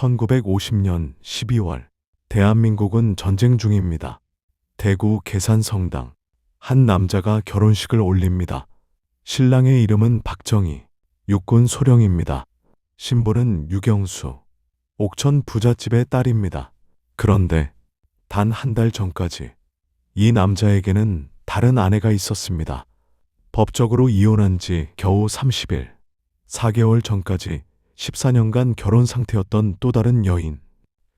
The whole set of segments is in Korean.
1950년 12월 대한민국은 전쟁 중입니다. 대구 계산성당 한 남자가 결혼식을 올립니다. 신랑의 이름은 박정희, 육군 소령입니다. 신부는 유경수, 옥천 부잣집의 딸입니다. 그런데 단 한 달 전까지 이 남자에게는 다른 아내가 있었습니다. 법적으로 이혼한 지 겨우 30일, 4개월 전까지 14년간 결혼 상태였던 또 다른 여인.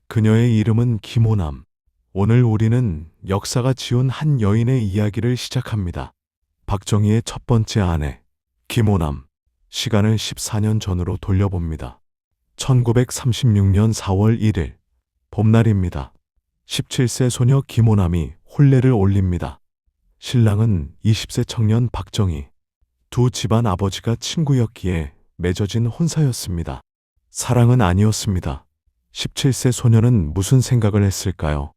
그녀의 이름은 김호남. 오늘 우리는 역사가 지운 한 여인의 이야기를 시작합니다. 박정희의 첫 번째 아내, 김호남. 시간을 14년 전으로 돌려봅니다. 1936년 4월 1일, 봄날입니다. 17세 소녀 김호남이 혼례를 올립니다. 신랑은 20세 청년 박정희. 두 집안 아버지가 친구였기에 맺어진 혼사였습니다. 사랑은 아니었습니다. 17세 소녀는 무슨 생각을 했을까요?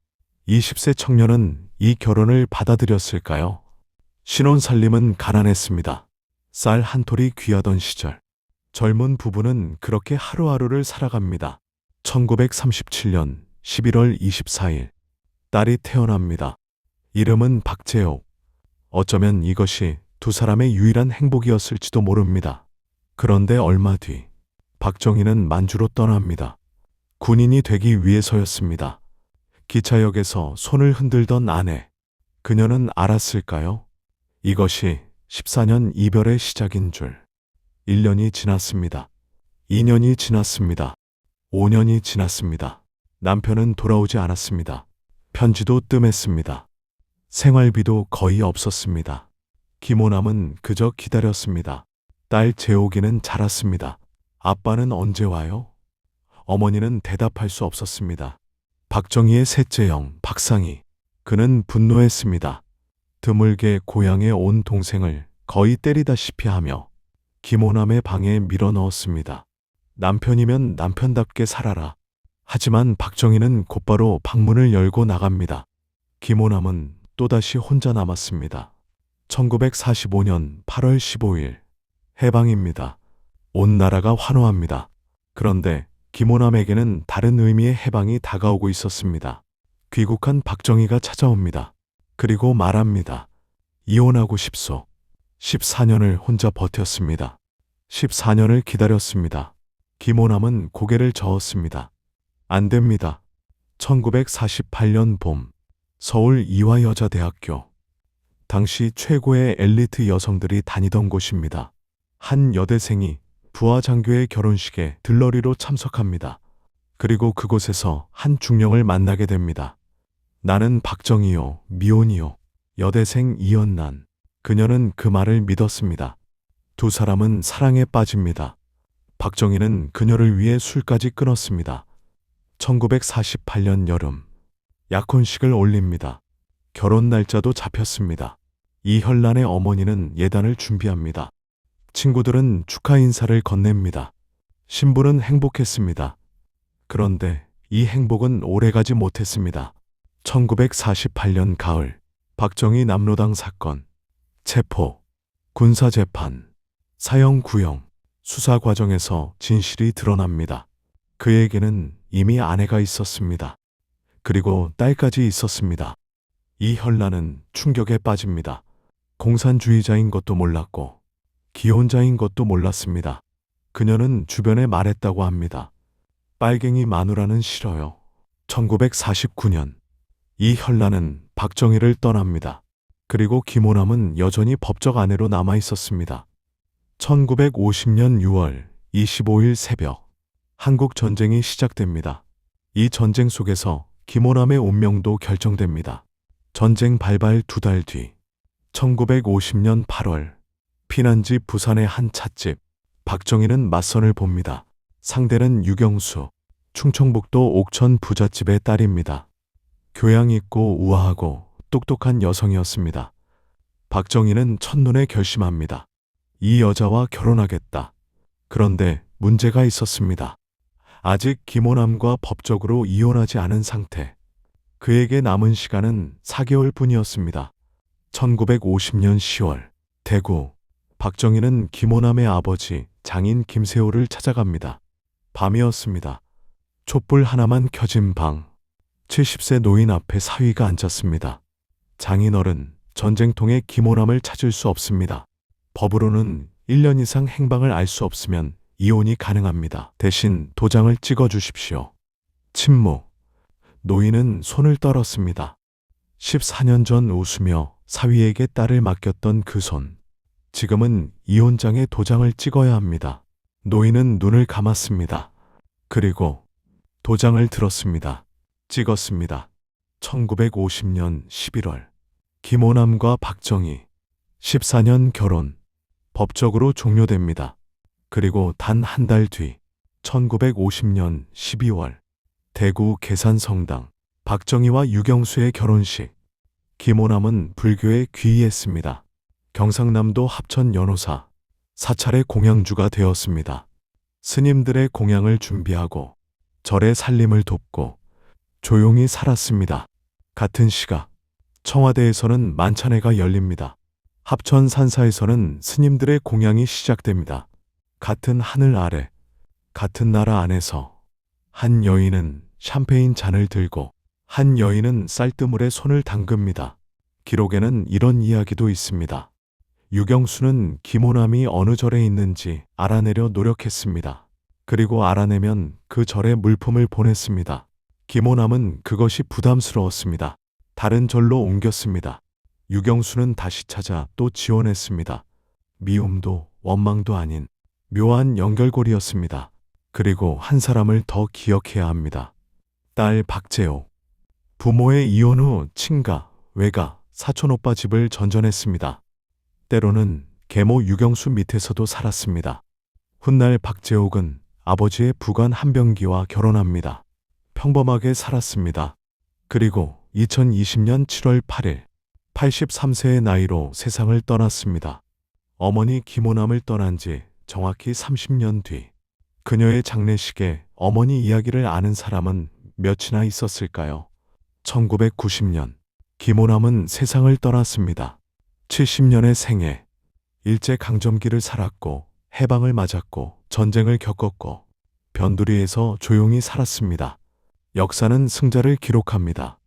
20세 청년은 이 결혼을 받아들였을까요? 신혼살림은 가난했습니다. 쌀 한 톨이 귀하던 시절. 젊은 부부는 그렇게 하루하루를 살아갑니다. 1937년 11월 24일, 딸이 태어납니다. 이름은 박재옥. 어쩌면 이것이 두 사람의 유일한 행복이었을지도 모릅니다. 그런데 얼마 뒤, 박정희는 만주로 떠납니다. 군인이 되기 위해서였습니다. 기차역에서 손을 흔들던 아내. 그녀는 알았을까요? 이것이 14년 이별의 시작인 줄. 1년이 지났습니다. 2년이 지났습니다. 5년이 지났습니다. 남편은 돌아오지 않았습니다. 편지도 뜸했습니다. 생활비도 거의 없었습니다. 김호남은 그저 기다렸습니다. 딸 재옥이는 자랐습니다. 아빠는 언제 와요? 어머니는 대답할 수 없었습니다. 박정희의 셋째 형, 박상희. 그는 분노했습니다. 드물게 고향에 온 동생을 거의 때리다시피 하며 김호남의 방에 밀어넣었습니다. 남편이면 남편답게 살아라. 하지만 박정희는 곧바로 방문을 열고 나갑니다. 김호남은 또다시 혼자 남았습니다. 1945년 8월 15일, 해방입니다. 온 나라가 환호합니다. 그런데 김호남에게는 다른 의미의 해방이 다가오고 있었습니다. 귀국한 박정희가 찾아옵니다. 그리고 말합니다. 이혼하고 싶소. 14년을 혼자 버텼습니다. 14년을 기다렸습니다. 김호남은 고개를 저었습니다. 안 됩니다. 1948년 봄, 서울 이화여자대학교. 당시 최고의 엘리트 여성들이 다니던 곳입니다. 한 여대생이 부하장교의 결혼식에 들러리로 참석합니다. 그리고 그곳에서 한 중령을 만나게 됩니다. 나는 박정희요, 미혼이요. 여대생 이연난. 그녀는 그 말을 믿었습니다. 두 사람은 사랑에 빠집니다. 박정희는 그녀를 위해 술까지 끊었습니다. 1948년 여름, 약혼식을 올립니다. 결혼 날짜도 잡혔습니다. 이현란의 어머니는 예단을 준비합니다. 친구들은 축하 인사를 건넵니다. 신부는 행복했습니다. 그런데 이 행복은 오래가지 못했습니다. 1948년 가을, 박정희 남로당 사건, 체포, 군사재판, 사형 구형, 수사 과정에서 진실이 드러납니다. 그에게는 이미 아내가 있었습니다. 그리고 딸까지 있었습니다. 이현란은 충격에 빠집니다. 공산주의자인 것도 몰랐고 기혼자인 것도 몰랐습니다. 그녀는 주변에 말했다고 합니다. 빨갱이 마누라는 싫어요. 1949년, 이현란은 박정희를 떠납니다. 그리고 김호남은 여전히 법적 아내로 남아 있었습니다. 1950년 6월 25일 새벽, 한국 전쟁이 시작됩니다. 이 전쟁 속에서 김호남의 운명도 결정됩니다. 전쟁 발발 2달 뒤, 1950년 8월, 피난지 부산의 한 찻집. 박정희는 맞선을 봅니다. 상대는 유경수, 충청북도 옥천 부잣집의 딸입니다. 교양 있고 우아하고 똑똑한 여성이었습니다. 박정희는 첫눈에 결심합니다. 이 여자와 결혼하겠다. 그런데 문제가 있었습니다. 아직 김호남과 법적으로 이혼하지 않은 상태. 그에게 남은 시간은 4개월 뿐이었습니다. 1950년 10월, 대구. 박정희는 김호남의 아버지 장인 김세호를 찾아갑니다. 밤이었습니다. 촛불 하나만 켜진 방. 70세 노인 앞에 사위가 앉았습니다. 장인어른, 전쟁통에 김호남을 찾을 수 없습니다. 법으로는 1년 이상 행방을 알 수 없으면 이혼이 가능합니다. 대신 도장을 찍어 주십시오. 침묵. 노인은 손을 떨었습니다. 14년 전 웃으며 사위에게 딸을 맡겼던 그 손. 지금은 이혼장에 도장을 찍어야 합니다. 노인은 눈을 감았습니다. 그리고 도장을 들었습니다. 찍었습니다. 1950년 11월. 김호남과 박정희. 14년 결혼. 법적으로 종료됩니다. 그리고 단 한 달 뒤. 1950년 12월. 대구 계산성당. 박정희와 유경수의 결혼식. 김호남은 불교에 귀의했습니다. 경상남도 합천 연호사. 사찰의 공양주가 되었습니다. 스님들의 공양을 준비하고 절의 살림을 돕고 조용히 살았습니다. 같은 시각 청와대에서는 만찬회가 열립니다. 합천 산사에서는 스님들의 공양이 시작됩니다. 같은 하늘 아래, 같은 나라 안에서 한 여인은 샴페인 잔을 들고 한 여인은 쌀뜨물에 손을 담급니다. 기록에는 이런 이야기도 있습니다. 유경수는 김호남이 어느 절에 있는지 알아내려 노력했습니다. 그리고 알아내면 그 절에 물품을 보냈습니다. 김호남은 그것이 부담스러웠습니다. 다른 절로 옮겼습니다. 유경수는 다시 찾아 또 지원했습니다. 미움도 원망도 아닌 묘한 연결고리였습니다. 그리고 한 사람을 더 기억해야 합니다. 딸 박재호. 부모의 이혼 후 친가, 외가, 사촌오빠 집을 전전했습니다. 때로는 계모 유경수 밑에서도 살았습니다. 훗날 박재옥은 아버지의 부관 한병기와 결혼합니다. 평범하게 살았습니다. 그리고 2020년 7월 8일 83세의 나이로 세상을 떠났습니다. 어머니 김호남을 떠난 지 정확히 30년 뒤. 그녀의 장례식에 어머니 이야기를 아는 사람은 몇이나 있었을까요? 1990년 김호남은 세상을 떠났습니다. 70년의 생애. 일제강점기를 살았고 해방을 맞았고 전쟁을 겪었고 변두리에서 조용히 살았습니다. 역사는 승자를 기록합니다.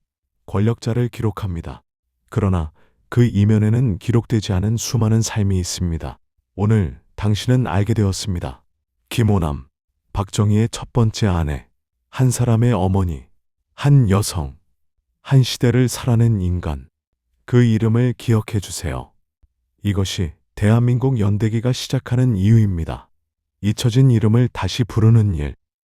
권력자를 기록합니다. 그러나 그 이면에는 기록되지 않은 수많은 삶이 있습니다. 오늘 당신은 알게 되었습니다. 김호남, 박정희의 첫 번째 아내, 한 사람의 어머니, 한 여성, 한 시대를 살아낸 인간. 그 이름을 기억해 주세요. 이것이 대한민국 연대기가 시작하는 이유입니다. 잊혀진 이름을 다시 부르는 일.